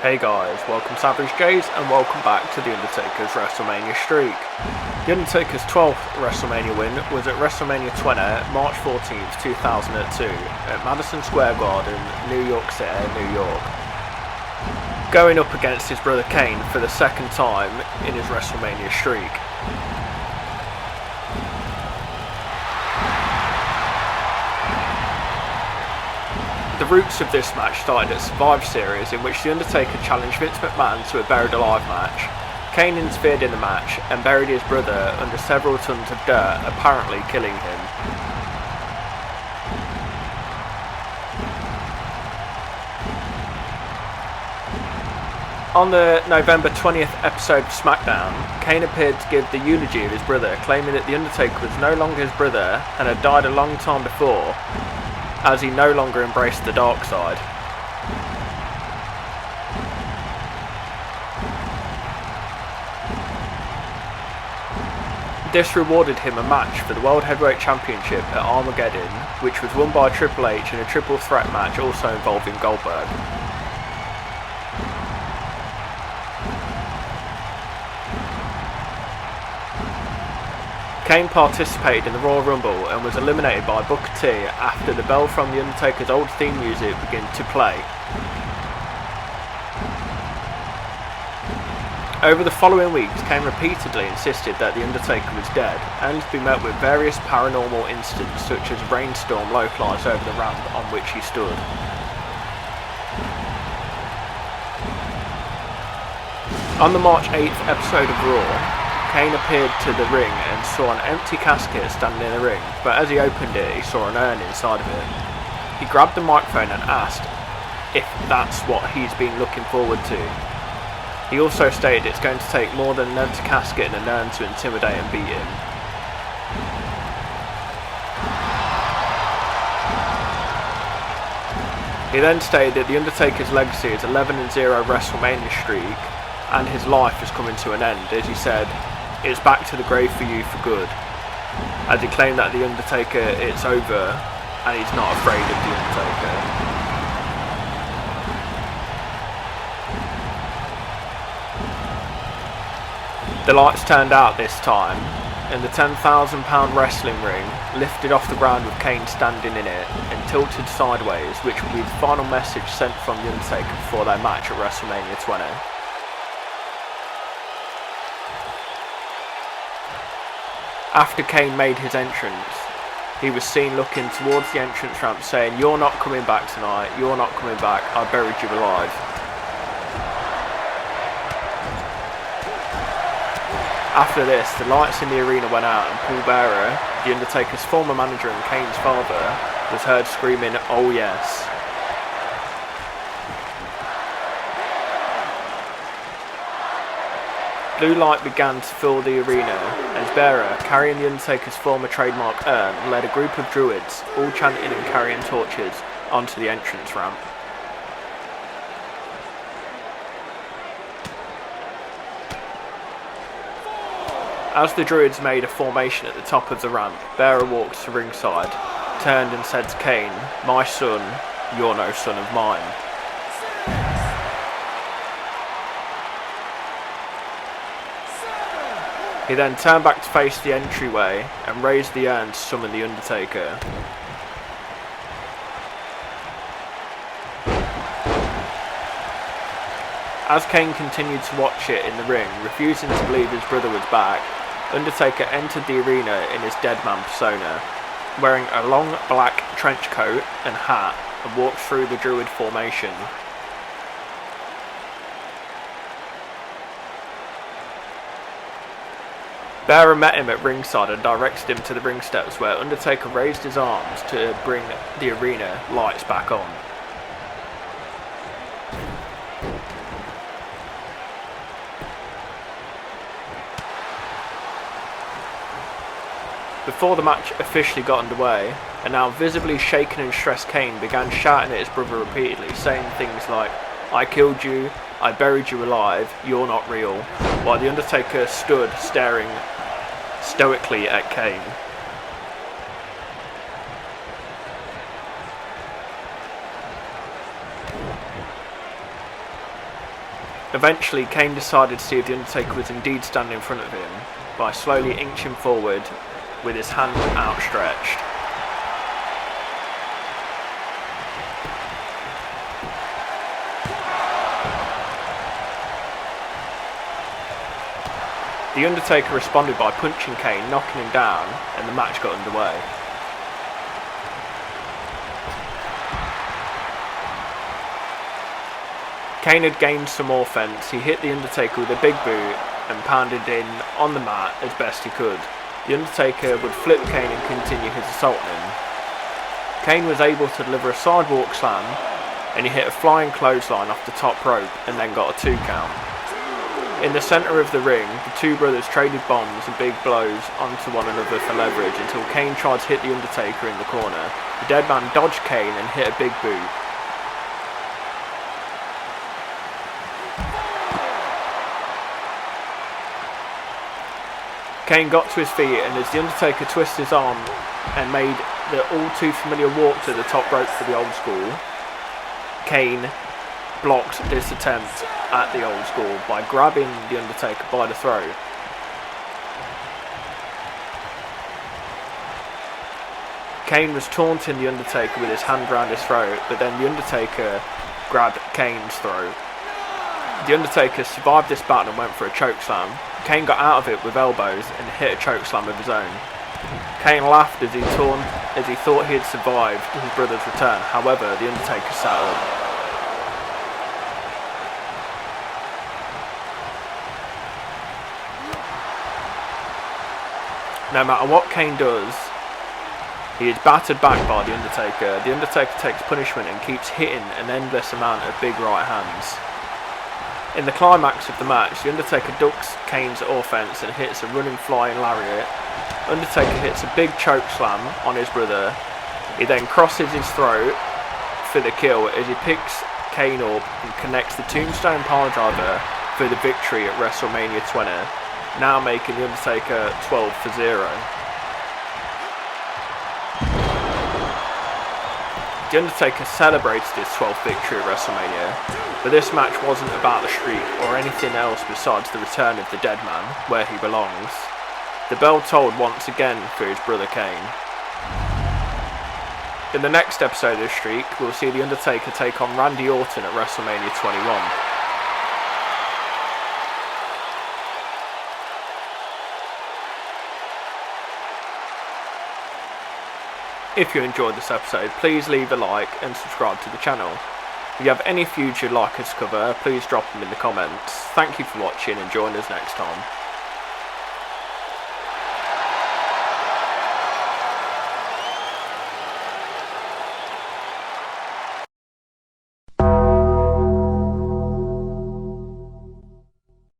Hey guys, welcome Savage Jays and welcome back to the Undertakers Wrestlemania Streak. The Undertaker's 12th WrestleMania win was at WrestleMania 20, March 14th, 2002 at Madison Square Garden, New York City, New York. Going up against his brother Kane for the second time in his WrestleMania streak. The roots of this match started at Survivor Series, in which The Undertaker challenged Vince McMahon to a buried alive match. Kane interfered in the match and buried his brother under several tons of dirt, apparently killing him. On the November 20th episode of SmackDown, Kane appeared to give the eulogy of his brother, claiming that The Undertaker was no longer his brother and had died a long time before, as he no longer embraced the dark side. This rewarded him a match for the World Heavyweight Championship at Armageddon, which was won by Triple H in a triple threat match also involving Goldberg. Kane participated in the Royal Rumble and was eliminated by Booker T after the bell from The Undertaker's old theme music began to play. Over the following weeks, Kane repeatedly insisted that The Undertaker was dead, and to be met with various paranormal incidents such as a rainstorm localised over the ramp on which he stood. On the March 8th episode of Raw, Kane appeared to the ring and saw an empty casket standing in the ring, but as he opened it, he saw an urn inside of it. He grabbed the microphone and asked if that's what he's been looking forward to. He also stated it's going to take more than an empty casket and an urn to intimidate and beat him. He then stated that The Undertaker's legacy is 11-0 WrestleMania streak, and his life is coming to an end, as he said, "It's back to the grave for you for good," as he claimed that The Undertaker, it's over, and he's not afraid of The Undertaker. The lights turned out this time, and the £10,000 wrestling ring lifted off the ground with Kane standing in it and tilted sideways, which would be the final message sent from The Undertaker before their match at WrestleMania 20. After Kane made his entrance, he was seen looking towards the entrance ramp saying, "You're not coming back tonight, you're not coming back, I buried you alive." After this, the lights in the arena went out and Paul Bearer, The Undertaker's former manager and Kane's father, was heard screaming, "Oh yes." Blue light began to fill the arena as Bearer, carrying The Undertaker's former trademark urn, led a group of druids, all chanting and carrying torches, onto the entrance ramp. As the druids made a formation at the top of the ramp, Bearer walked to ringside, turned and said to Kane, "My son, you're no son of mine." He then turned back to face the entryway and raised the urn to summon The Undertaker. As Kane continued to watch it in the ring, refusing to believe his brother was back, Undertaker entered the arena in his dead man persona, wearing a long black trench coat and hat, and walked through the druid formation. Bearer met him at ringside and directed him to the ring steps, where Undertaker raised his arms to bring the arena lights back on. Before the match officially got underway, a now visibly shaken and stressed Kane began shouting at his brother repeatedly, saying things like, "I killed you, I buried you alive, you're not real," while The Undertaker stood staring stoically at Kane. Eventually, Kane decided to see if The Undertaker was indeed standing in front of him by slowly inching forward with his hand outstretched. The Undertaker responded by punching Kane, knocking him down, and the match got underway. Kane had gained some offense. He hit The Undertaker with a big boot and pounded in on the mat as best he could. The Undertaker would flip Kane and continue his assault on him. Kane was able to deliver a sidewalk slam, and he hit a flying clothesline off the top rope and then got a 2 count. In the centre of the ring, the two brothers traded bombs and big blows onto one another for leverage until Kane tried to hit The Undertaker in the corner. The dead man dodged Kane and hit a big boot. Kane got to his feet, and as The Undertaker twisted his arm and made the all too familiar walk to the top rope for the Old School, Kane blocked this attempt at the Old School by grabbing The Undertaker by the throat. Kane was taunting The Undertaker with his hand round his throat, but then The Undertaker grabbed Kane's throat. The Undertaker survived this battle and went for a chokeslam. Kane got out of it with elbows and hit a chokeslam of his own. Kane laughed as he thought he had survived his brother's return. However, The Undertaker sat up. No matter what Kane does, he is battered back by The Undertaker. The Undertaker takes punishment and keeps hitting an endless amount of big right hands. In the climax of the match, The Undertaker ducks Kane's offense and hits a running flying lariat. Undertaker hits a big choke slam on his brother. He then crosses his throat for the kill as he picks Kane up and connects the Tombstone Piledriver for the victory at WrestleMania 20, now making The Undertaker 12-0. The Undertaker celebrated his 12th victory at WrestleMania, but this match wasn't about the streak or anything else besides the return of the dead man, where he belongs. The bell tolled once again for his brother Kane. In the next episode of the Streak, we'll see The Undertaker take on Randy Orton at WrestleMania 21. If you enjoyed this episode, please leave a like and subscribe to the channel. If you have any feuds you'd like us to cover, please drop them in the comments. Thank you for watching and join us next time.